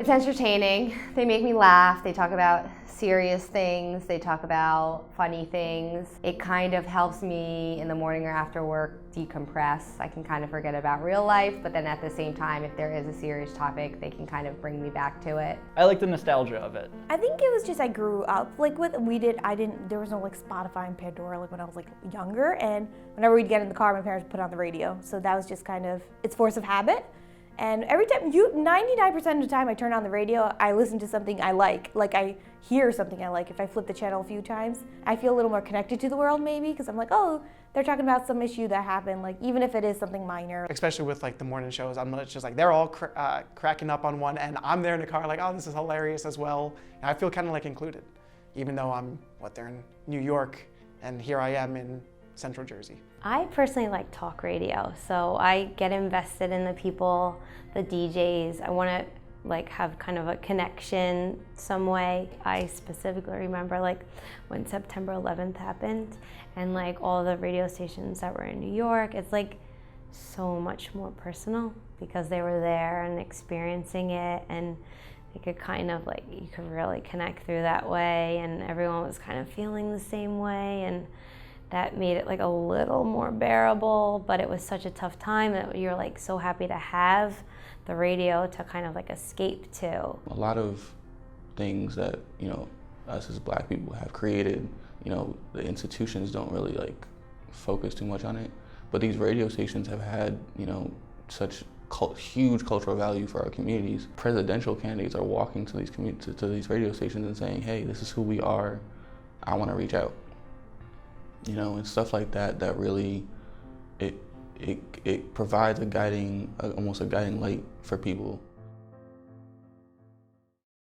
It's entertaining. They make me laugh. They talk about serious things. They talk about funny things. It kind of helps me in the morning or after work decompress. I can kind of forget about real life, but then at the same time, if there is a serious topic, they can kind of bring me back to it. I like the nostalgia of it. I think it was just I grew up like with there was no like Spotify and Pandora like when I was like younger, and whenever we'd get in the car, my parents would put on the radio. So that was just kind of, it's force of habit. And every time, 99% of the time I turn on the radio, I listen to something I like I hear something I like. If I flip the channel a few times, I feel a little more connected to the world maybe, because I'm like, oh, they're talking about some issue that happened, like even if it is something minor. Especially with like the morning shows, it's just like they're all cracking up on one, and I'm there in the car like, oh, this is hilarious as well. And I feel kind of like included, even though they're in New York, and here I am in Central Jersey. I personally like talk radio, so I get invested in the people, the DJs. I want to like have kind of a connection some way. I specifically remember like when September 11th happened and like all the radio stations that were in New York, it's like so much more personal because they were there and experiencing it, and they could kind of like, you could really connect through that way, and everyone was kind of feeling the same way, and that made it like a little more bearable. But it was such a tough time that you're like so happy to have the radio to kind of like escape to. A lot of things that, you know, us as Black people have created, you know, the institutions don't really like focus too much on it. But these radio stations have had, you know, such huge cultural value for our communities. Presidential candidates are walking to these radio stations and saying, hey, this is who we are, I want to reach out. You know, and stuff like that, that really, it provides almost a guiding light for people.